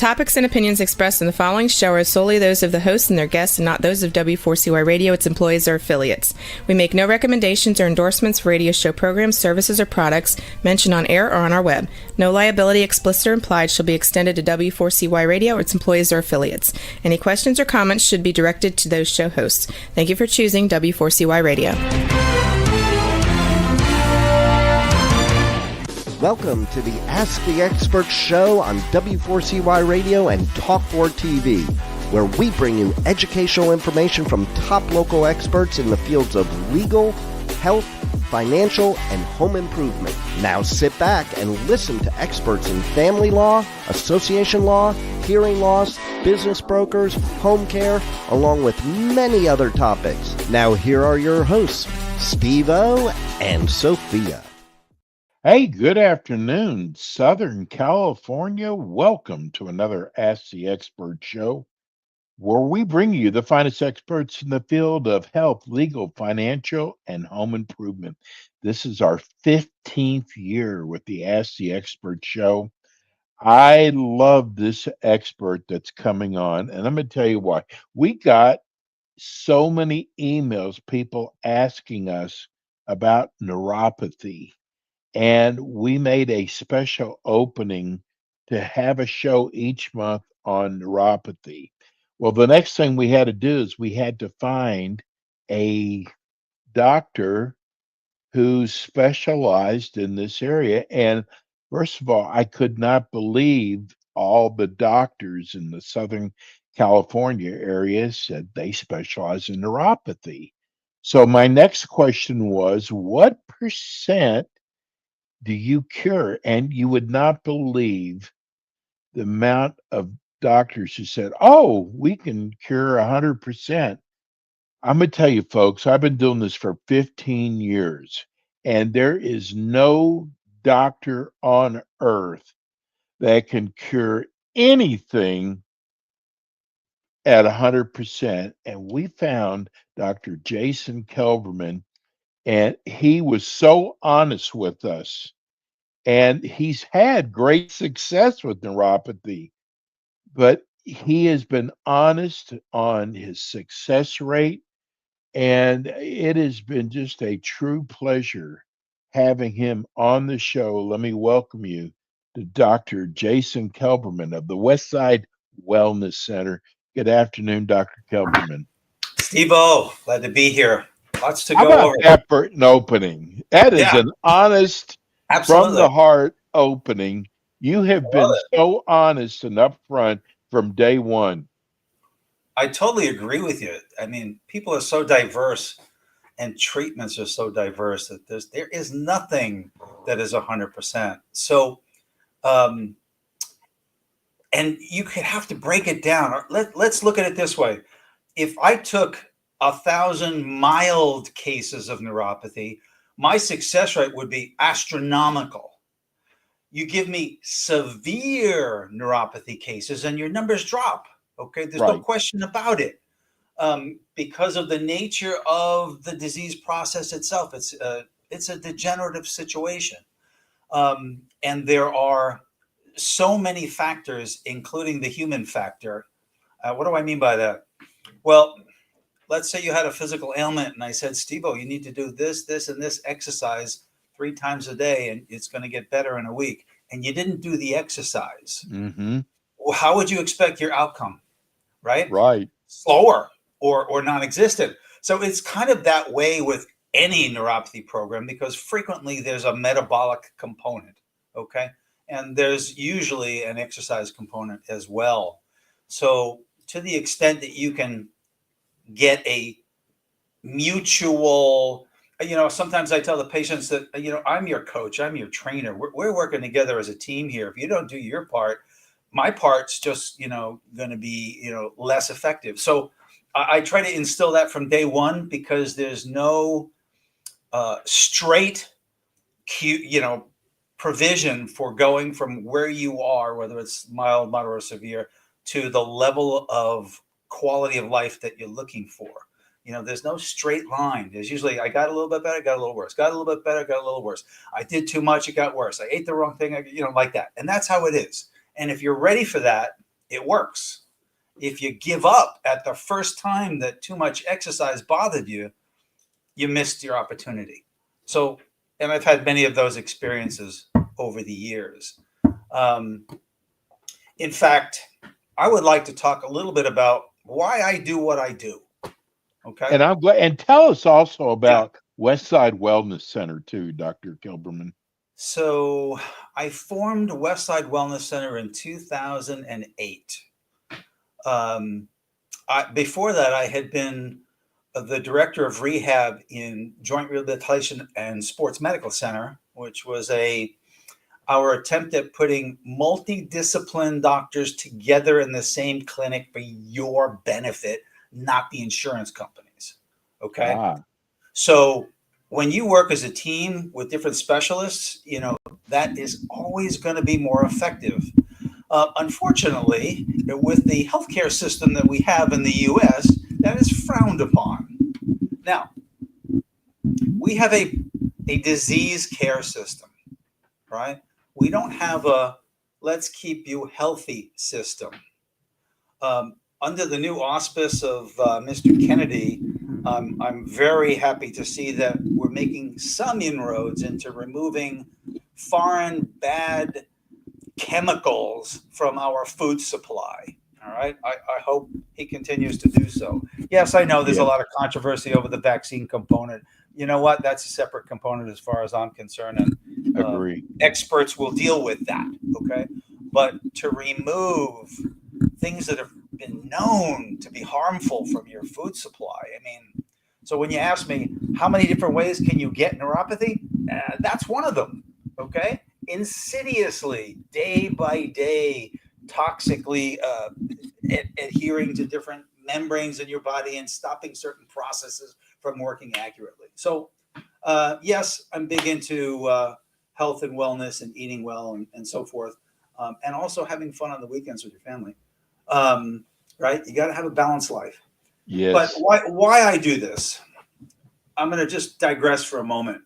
topics and opinions expressed in the following show are solely those of the hosts and their guests and not those of W4CY Radio, its employees, or affiliates. We make no recommendations or endorsements for radio show programs, services, or products mentioned on air or on our web. No liability, explicit or implied, shall be extended to W4CY Radio or its employees or affiliates. Any questions or comments should be directed to those show hosts. Thank you for choosing W4CY Radio. Welcome to the Ask the Expert show on W4CY Radio and Talk4 TV, where we bring you educational information from top local experts in the fields of legal, health, financial, and home improvement. Now sit back and listen to experts in family law, association law, hearing loss, business brokers, home care, along with many other topics. Now here are your hosts, Steve-O and Sophia. Hey, good afternoon, Southern California. Welcome to another Ask the Expert show, where we bring you the finest experts in the field of health, legal, financial, and home improvement. This is our 15th year with the Ask the Expert show. I love this expert that's coming on, and I'm going to tell you why. We got so many emails, people asking us about neuropathy. And we made a special opening to have a show each month on neuropathy. Well, the next thing we had to do is we had to find a doctor who specialized in this area. And first of all, I could not believe all the doctors in the Southern California area said they specialize in neuropathy. So my next question was, what percent do you cure? And you would not believe the amount of doctors who said, oh, we can cure 100%. I'm going to tell you, folks, I've been doing this for 15 years, and there is no doctor on earth that can cure anything at 100%. And we found Dr. Jason Kelberman, and he was so honest with us. And he's had great success with neuropathy, but he has been honest on his success rate. And it has been just a true pleasure having him on the show. Let me welcome you to Dr. Jason Kelberman of the Westside Wellness Center. Good afternoon, Dr. Kelberman. Steve-O, glad to be here. Lots to How go about over. that for an opening? That is an honest, Absolutely. from the heart opening. You have been so honest and upfront from day one. I totally agree with you. I mean, people are so diverse and treatments are so diverse that there is nothing that is 100%. So, and you could have to break it down. Let's look at it this way. If I took 1,000 mild cases of neuropathy, my success rate would be astronomical. You give me severe neuropathy cases and your numbers drop. Okay, there's no question about it. Because of the nature of the disease process itself, it's a degenerative situation. And there are so many factors, including the human factor. What do I mean by that? Well, let's say you had a physical ailment and I said, Steve-O, you need to do this, this, and this exercise 3 times a day and it's going to get better in a week. And you didn't do the exercise. Mm-hmm. Well, how would you expect your outcome? Right? Right. Slower or non-existent. So it's kind of that way with any neuropathy program because frequently there's a metabolic component. Okay. And there's usually an exercise component as well. So to the extent that you can get a mutual, sometimes I tell the patients that, I'm your coach, I'm your trainer. We're working together as a team here. If you don't do your part, my part's just, going to be, less effective. So I try to instill that from day one because there's no straight, provision for going from where you are, whether it's mild, moderate, or severe, to the level of quality of life that you're looking for. There's no straight line. There's usually, I got a little bit better, got a little worse, got a little bit better, got a little worse. I did too much, it got worse. I ate the wrong thing, like that. And that's how it is. And if you're ready for that, it works. If you give up at the first time that too much exercise bothered you, you missed your opportunity. So, and I've had many of those experiences over the years. In fact, I would like to talk a little bit about why I do what I do. Okay. And I'm glad. And tell us also Yeah. about Westside Wellness Center too, Dr. Kilberman. So I formed Westside Wellness Center in 2008. Before that, I had been the director of rehab in Joint Rehabilitation and Sports Medical Center, which was our attempt at putting multidiscipline doctors together in the same clinic for your benefit, not the insurance companies. Okay. So when you work as a team with different specialists, that is always going to be more effective. Unfortunately, with the healthcare system that we have in the U.S., that is frowned upon. Now, we have a disease care system, right? We don't have a let's keep you healthy system. Under the new auspice of Mr. Kennedy, I'm very happy to see that we're making some inroads into removing foreign bad chemicals from our food supply. All right. I hope he continues to do so. Yes, I know there's a lot of controversy over the vaccine component. You know what? That's a separate component as far as I'm concerned. And agree. Experts will deal with that. Okay. But to remove things that have been known to be harmful from your food supply. I mean, so when you ask me how many different ways can you get neuropathy, that's one of them. Okay. Insidiously, day by day, toxically adhering to different membranes in your body and stopping certain processes from working accurately. So, yes, I'm big into health and wellness and eating well and so forth, and also having fun on the weekends with your family. Right? You got to have a balanced life. Yes. But why I do this? I'm going to just digress for a moment.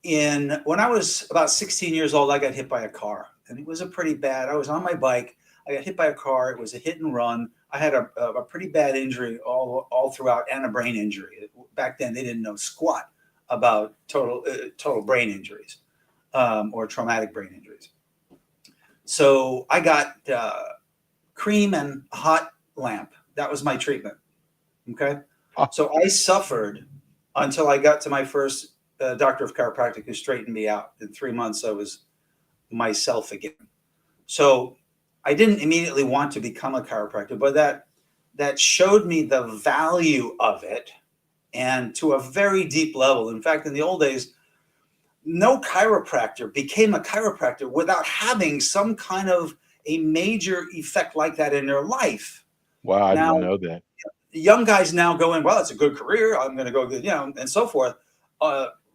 When I was about 16 years old, I got hit by a car, and it was a pretty bad. I was on my bike. I got hit by a car. It was a hit and run. I had a pretty bad injury all throughout, and a brain injury. Back then, they didn't know squat about total brain injuries or traumatic brain injuries. So I got cream and a hot lamp. That was my treatment. Okay. So I suffered until I got to my first doctor of chiropractic, who straightened me out. In 3 months, I was myself again. So I didn't immediately want to become a chiropractor, but that showed me the value of it, and to a very deep level. In fact, in the old days, no chiropractor became a chiropractor without having some kind of a major effect like that in their life. Wow, I didn't know that. Young guys now going, well, it's a good career. I'm going to go, and so forth.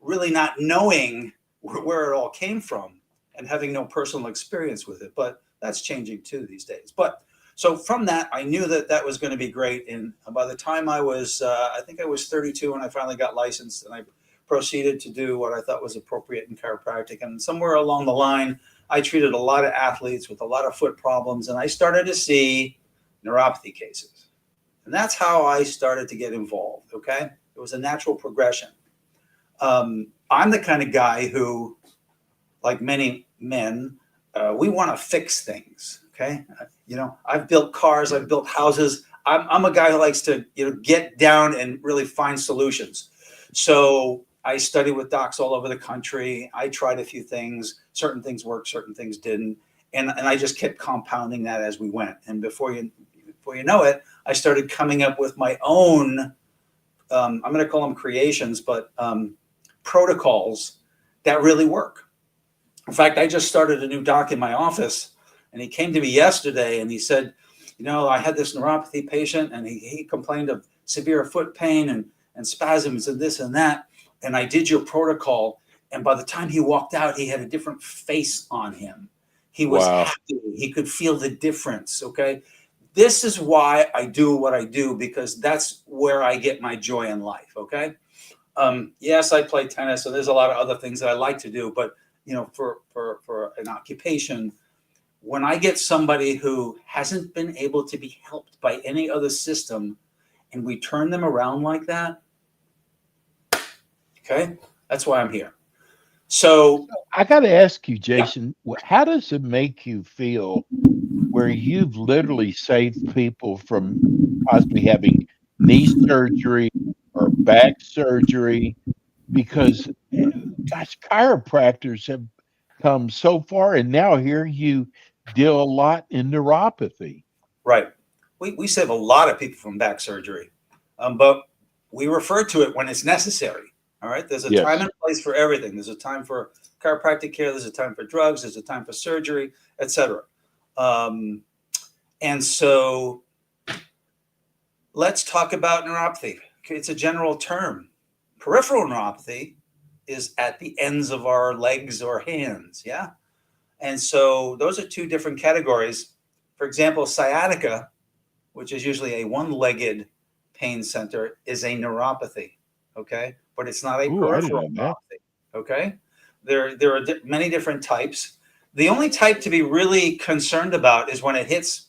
Really not knowing where it all came from and having no personal experience with it. But that's changing too these days. But so from that, I knew that was going to be great. And by the time I was, I think I was 32 when I finally got licensed, and I proceeded to do what I thought was appropriate in chiropractic. And somewhere along the line, I treated a lot of athletes with a lot of foot problems, and I started to see neuropathy cases. And that's how I started to get involved. Okay. It was a natural progression. I'm the kind of guy who, like many men, we want to fix things. Okay. I've built cars, I've built houses. I'm a guy who likes to, get down and really find solutions. So I studied with docs all over the country. I tried a few things. Certain things worked, certain things didn't. And I just kept compounding that as we went. And before you know it, I started coming up with my own, I'm going to call them creations, but protocols that really work. In fact, I just started a new doc in my office, and he came to me yesterday and he said, I had this neuropathy patient, and he complained of severe foot pain and spasms and this and that. And I did your protocol. And by the time he walked out, he had a different face on him. He was happy. He could feel the difference. Okay. This is why I do what I do, because that's where I get my joy in life. Okay. Yes, I play tennis, so there's a lot of other things that I like to do, but for an occupation, when I get somebody who hasn't been able to be helped by any other system and we turn them around like that, okay, that's why I'm here. So I got to ask you, Jason, how does it make you feel where you've literally saved people from possibly having knee surgery or back surgery? Because, gosh, chiropractors have come so far, and now here you deal a lot in neuropathy. right. We save a lot of people from back surgery, but we refer to it when it's necessary. All right. There's a time Yes. and place for everything. There's a time for chiropractic care. There's a time for drugs. There's a time for surgery, etc. And so let's talk about neuropathy. It's a general term. Peripheral neuropathy is at the ends of our legs or hands. Yeah. And so those are two different categories. For example, sciatica, which is usually a one-legged pain center, is a neuropathy. Okay. But it's not a Ooh, I didn't peripheral know that. neuropathy. Okay. There are many different types. The only type to be really concerned about is when it hits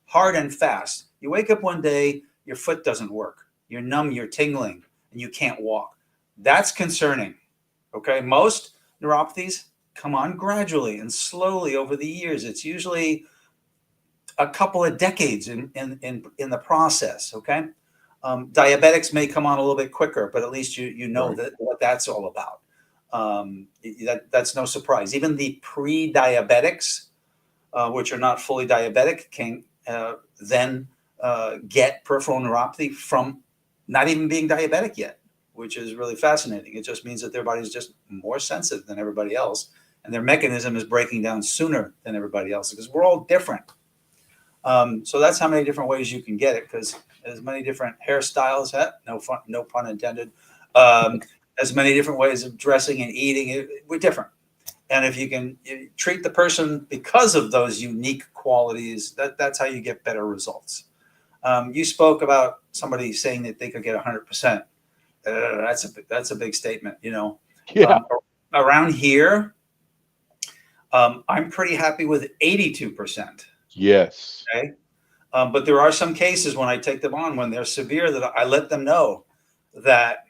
hard and fast. You wake up one day, your foot doesn't work. You're numb, you're tingling, and you can't walk. That's concerning. Okay. Most neuropathies come on gradually and slowly over the years. It's usually a couple of decades in the process. Okay. Diabetics may come on a little bit quicker, but at least you know Right. that what that's all about. That's no surprise. Even the pre-diabetics, which are not fully diabetic, can then get peripheral neuropathy from not even being diabetic yet, which is really fascinating. It just means that their body is just more sensitive than everybody else, and their mechanism is breaking down sooner than everybody else because we're all different. So that's how many different ways you can get it, because as many different hairstyles, no pun intended, as many different ways of dressing and eating, we're different. And if you treat the person because of those unique qualities, that's how you get better results. You spoke about somebody saying that they could get 100%. That's a big statement, you know. Yeah. Around here, I'm pretty happy with 82%. Yes. Okay. But there are some cases when I take them on, when they're severe, that I let them know that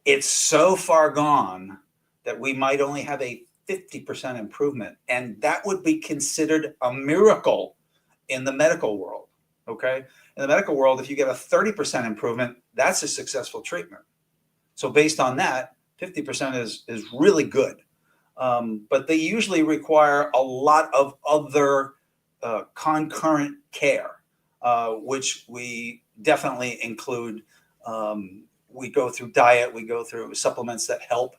it's so far gone that we might only have a 50% improvement. And that would be considered a miracle in the medical world. Okay. In the medical world, if you get a 30% improvement, that's a successful treatment. So based on that, 50% is really good. But they usually require a lot of other concurrent care, which we definitely include. We go through diet, we go through supplements that help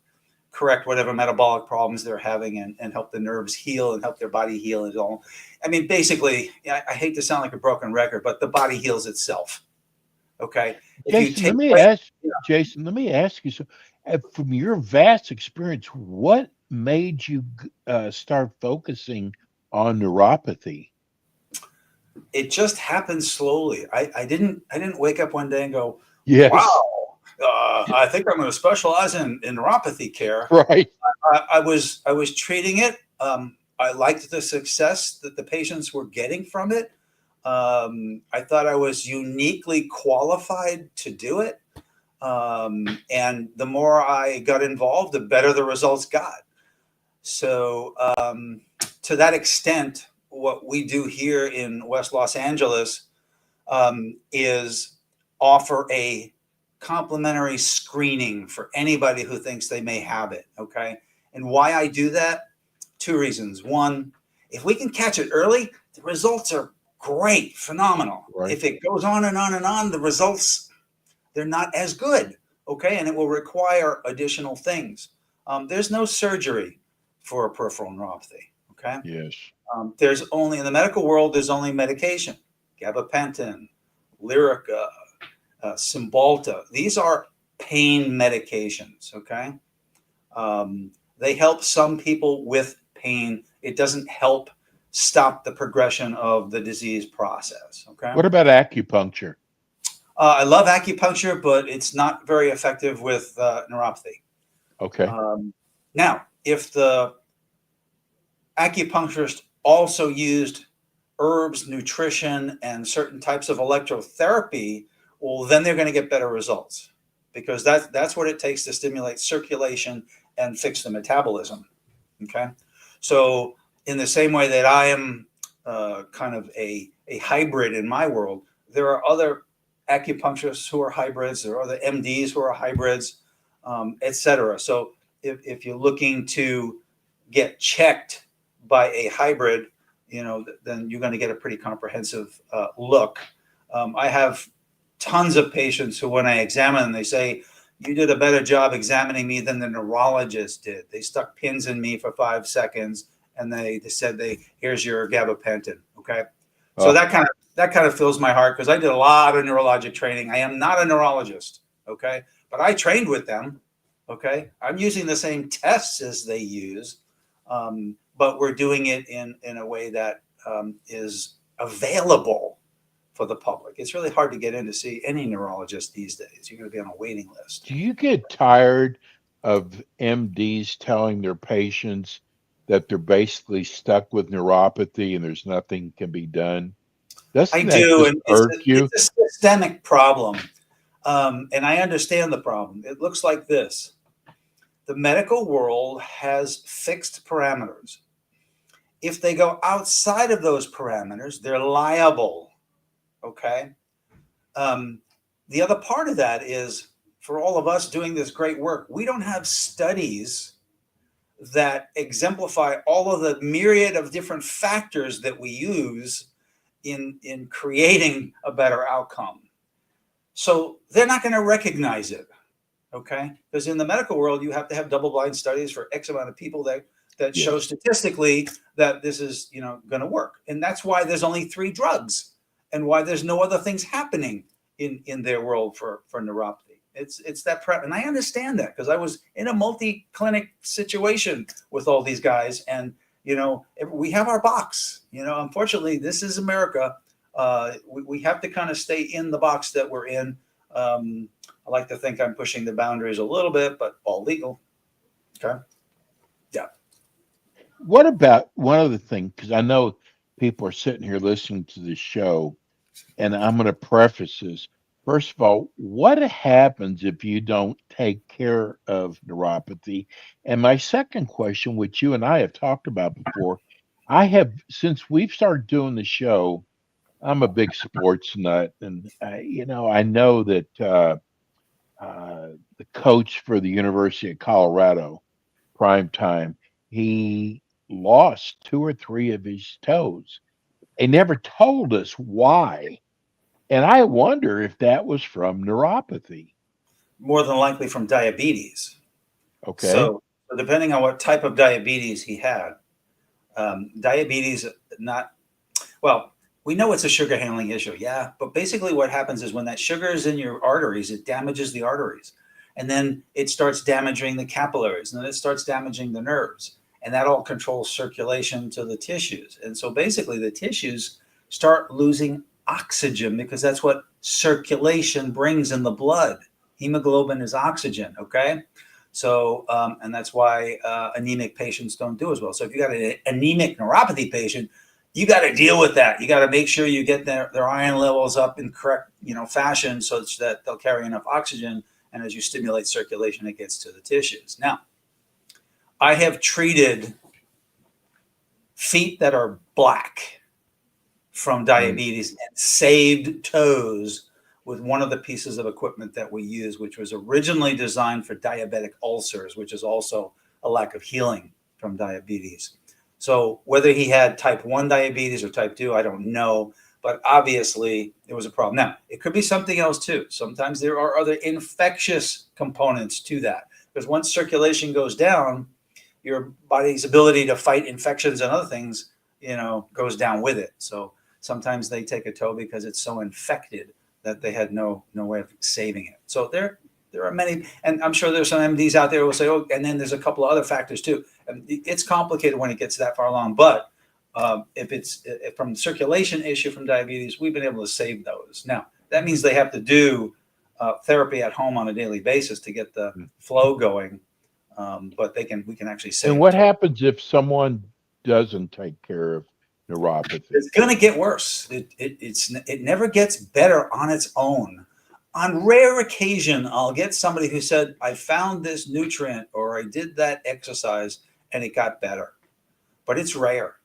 correct whatever metabolic problems they're having and help the nerves heal and help their body heal and all. I mean, basically, I hate to sound like a broken record, but the body heals itself. Okay. Jason, let me ask you, so from your vast experience, what made you start focusing on neuropathy? It just happened slowly. I didn't wake up one day and go, Yes. wow, I think I'm going to specialize in neuropathy care. Right. I was treating it. I liked the success that the patients were getting from it. I thought I was uniquely qualified to do it. And the more I got involved, the better the results got. So to that extent, what we do here in West Los Angeles is offer a complimentary screening for anybody who thinks they may have it. Okay. And why I do that? Two reasons. One, if we can catch it early, the results are great, phenomenal. Right. If it goes on and on and on, the results, they're not as good. Okay. And it will require additional things. There's no surgery for a peripheral neuropathy. Okay. Yes. There's only, in the medical world, there's only medication, gabapentin, Lyrica, Cymbalta. These are pain medications. Okay. They help some people with pain. It doesn't help stop the progression of the disease process. Okay. What about acupuncture? I love acupuncture, but it's not very effective with neuropathy. Okay. Now, if the acupuncturist also used herbs, nutrition, and certain types of electrotherapy, well, then they're going to get better results, because that's what it takes to stimulate circulation and fix the metabolism. Okay, so in the same way that I am kind of a hybrid in my world, there are other acupuncturists who are hybrids. There are other MDs who are hybrids, etc. So if you're looking to get checked by a hybrid, then you're going to get a pretty comprehensive look. I have tons of patients who, when I examine them, they say, "You did a better job examining me than the neurologist did. They stuck pins in me for 5 seconds, and they said, here's your gabapentin." Okay, so that kind of fills my heart, because I did a lot of neurologic training. I am not a neurologist, okay, but I trained with them. Okay, I'm using the same tests as they use, but we're doing it in a way that is available for the public. It's really hard to get in to see any neurologist these days. You're going to be on a waiting list. Do you get tired of MDs telling their patients that they're basically stuck with neuropathy and there's nothing can be done? I Doesn't that do, just and irk you? it's a systemic problem, and I understand the problem. It looks like this: the medical world has fixed parameters. If they go outside of those parameters, they're liable. Okay. The other part of that is, for all of us doing this great work, we don't have studies that exemplify all of the myriad of different factors that we use in creating a better outcome. So they're not going to recognize it. Okay, because in the medical world, you have to have double-blind studies for X amount of people that show statistically that this is going to work, and that's why there's only 3 drugs, and why there's no other things happening in their world for neuropathy. It's that prep, and I understand that, because I was in a multi-clinic situation with all these guys, and we have our box. Unfortunately, this is America. We have to kind of stay in the box that we're in. I like to think I'm pushing the boundaries a little bit, but all legal. Okay. Yeah. What about one other thing? Because I know people are sitting here listening to this show, and I'm going to preface this. First of all, what happens if you don't take care of neuropathy? And my second question, which you and I have talked about before, since we've started doing the show, I'm a big sports nut, and I know that the coach for the University of Colorado, prime time, he lost 2 or 3 of his toes. They never told us why. And I wonder if that was from neuropathy. More than likely from diabetes. Okay. So depending on what type of diabetes he had, diabetes, we know it's a sugar handling issue. Yeah. But basically what happens is, when that sugar is in your arteries, it damages the arteries. And then it starts damaging the capillaries, and then it starts damaging the nerves. And that all controls circulation to the tissues. And so basically the tissues start losing oxygen, because that's what circulation brings in the blood. Hemoglobin is oxygen. Okay. So, and that's why anemic patients don't do as well. So if you got an anemic neuropathy patient, you got to deal with that. You got to make sure you get their iron levels up in correct, fashion, so that they'll carry enough oxygen. And as you stimulate circulation, it gets to the tissues. Now, I have treated feet that are black from diabetes and saved toes with one of the pieces of equipment that we use, which was originally designed for diabetic ulcers, which is also a lack of healing from diabetes. So whether he had type 1 diabetes or type 2, I don't know. But obviously, there was a problem. Now, it could be something else too. Sometimes there are other infectious components to that. Because once circulation goes down, your body's ability to fight infections and other things, goes down with it. So sometimes they take a toe because it's so infected that they had no way of saving it. So there are many, and I'm sure there's some MDs out there who will say, oh, and then there's a couple of other factors too. And it's complicated when it gets that far along, but if from the circulation issue from diabetes, we've been able to save those. Now, that means they have to do therapy at home on a daily basis to get the flow going, but we can actually save. And what happens if someone doesn't take care of neuropathy. It's going to get worse. It never gets better on its own. On rare occasion, I'll get somebody who said, I found this nutrient or I did that exercise and it got better. But it's rare.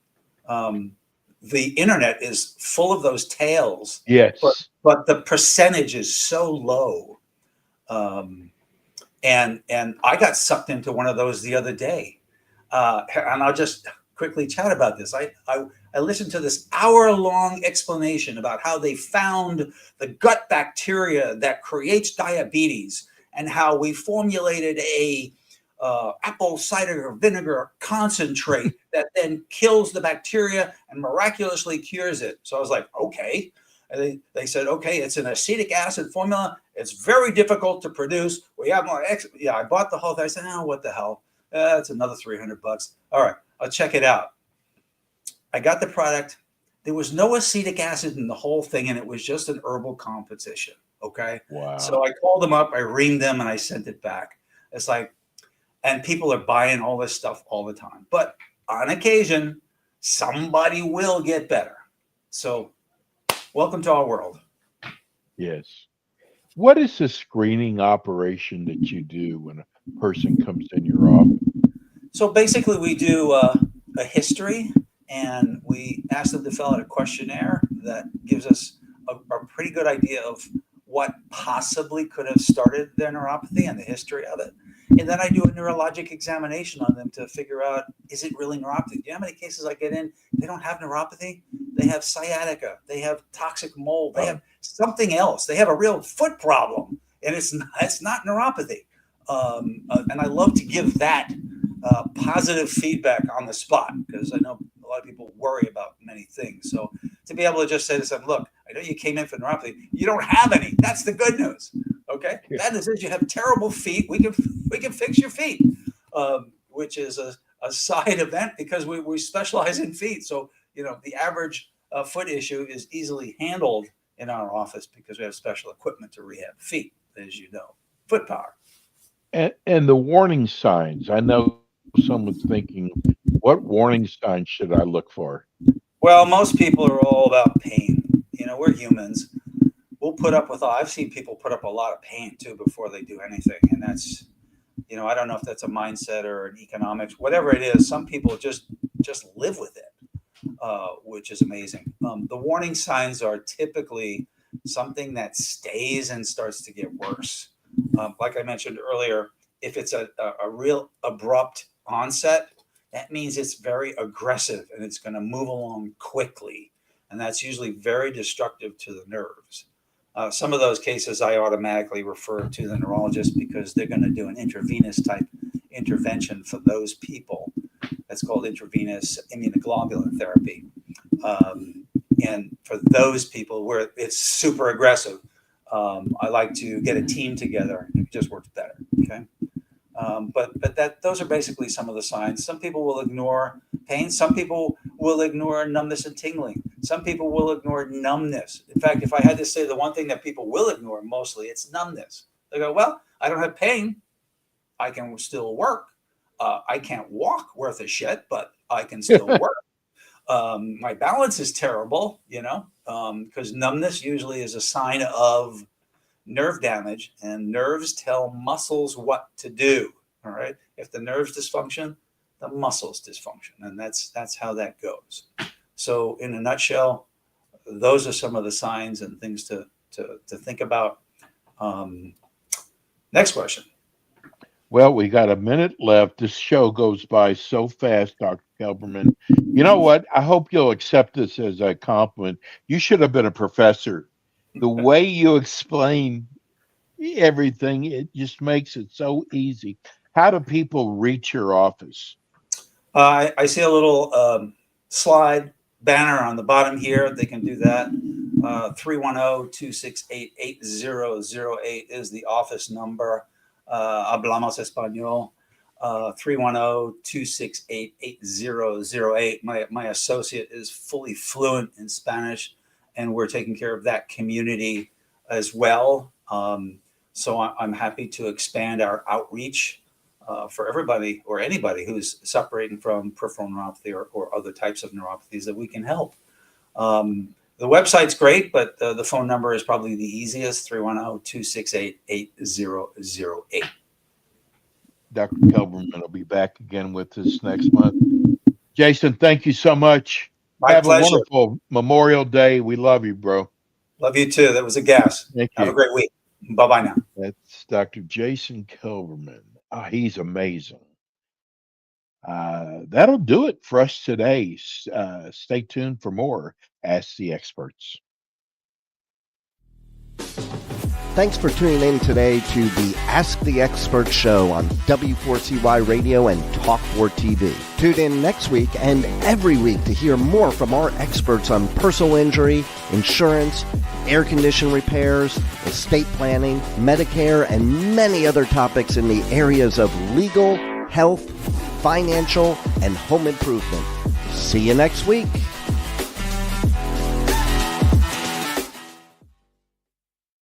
The internet is full of those tales. Yes. But the percentage is so low. And I got sucked into one of those the other day. And I'll just quickly chat about this. I listened to this hour-long explanation about how they found the gut bacteria that creates diabetes and how we formulated a apple cider vinegar concentrate that then kills the bacteria and miraculously cures it. So I was like, okay. And they said, okay, it's an acetic acid formula. It's very difficult to produce. We have more. Yeah, I bought the whole thing. I said, oh, what the hell? It's another $300. All right, I'll check it out. I got the product. There was no acetic acid in the whole thing, and it was just an herbal composition. Okay. Wow. So I called them up, I reamed them, and I sent it back. It's like, and people are buying all this stuff all the time. But on occasion, somebody will get better. So welcome to our world. Yes. What is the screening operation that you do when a person comes in your office? So basically, we do a history, and we ask them to fill out a questionnaire that gives us a pretty good idea of what possibly could have started their neuropathy and the history of it. And then I do a neurologic examination on them to figure out, is it really neuropathy? Do you know how many cases I get in? They don't have neuropathy. They have sciatica. They have toxic mold. They have something else. They have a real foot problem, and it's not neuropathy. And I love to give that positive feedback on the spot, because I know a lot of people worry about many things. So to be able to just say to them, look, I know you came in for neuropathy. You don't have any. That's the good news. Okay. Yeah. Bad news is you have terrible feet. We can fix your feet, which is a side event because we specialize in feet. So, the average foot issue is easily handled in our office because we have special equipment to rehab feet, as you know, foot power. And the warning signs. I know someone's thinking, what warning signs should I look for? Well, most people are all about pain. We're humans. We'll put up with I've seen people put up a lot of pain too before they do anything. And that's, I don't know if that's a mindset or an economics, whatever it is. Some people just live with it, which is amazing. The warning signs are typically something that stays and starts to get worse. Like I mentioned earlier, if it's a real abrupt onset, that means it's very aggressive and it's going to move along quickly. And that's usually very destructive to the nerves. Some of those cases I automatically refer to the neurologist because they're going to do an intravenous type intervention for those people. That's called intravenous immunoglobulin therapy. And for those people where it's super aggressive, I like to get a team together. It just works better. Okay. But those are basically some of the signs. Some people will ignore pain. Some people will ignore numbness and tingling. Some people will ignore numbness. In fact, if I had to say the one thing that people will ignore mostly, it's numbness. They go, well, I don't have pain. I can still work. I can't walk worth a shit, but I can still work. My balance is terrible, because numbness usually is a sign of nerve damage, and nerves tell muscles what to do. All right. If the nerves dysfunction, the muscles dysfunction, and that's how that goes. So in a nutshell, those are some of the signs and things to think about. Next question. Well, we got a minute left. This show goes by so fast, Dr. Kelberman. You know what? I hope you'll accept this as a compliment. You should have been a professor. The way you explain everything, it just makes it so easy. How do people reach your office? I see a little slide banner on the bottom here. They can do that. 310-268-8008 is the office number. Hablamos Español. 310-268-8008. My associate is fully fluent in Spanish, and we're taking care of that community as well. So I'm happy to expand our outreach for everybody or anybody who's suffering from peripheral neuropathy or other types of neuropathies that we can help. The website's great, but the phone number is probably the easiest, 310-268-8008. Dr. Kelberman will be back again with us next month. Jason, thank you so much. My pleasure. A wonderful Memorial Day. We love you, bro. Love you too. That was a gas. Thank Have you. a great week. Bye-bye now. That's Dr. Jason Kelberman. He's amazing. That'll do it for us today. Stay tuned for more Ask the Experts. Thanks for tuning in today to the Ask the Expert show on W4CY Radio and Talk4 TV. Tune in next week and every week to hear more from our experts on personal injury, insurance, air condition repairs, estate planning, Medicare, and many other topics in the areas of legal, health, financial, and home improvement. See you next week.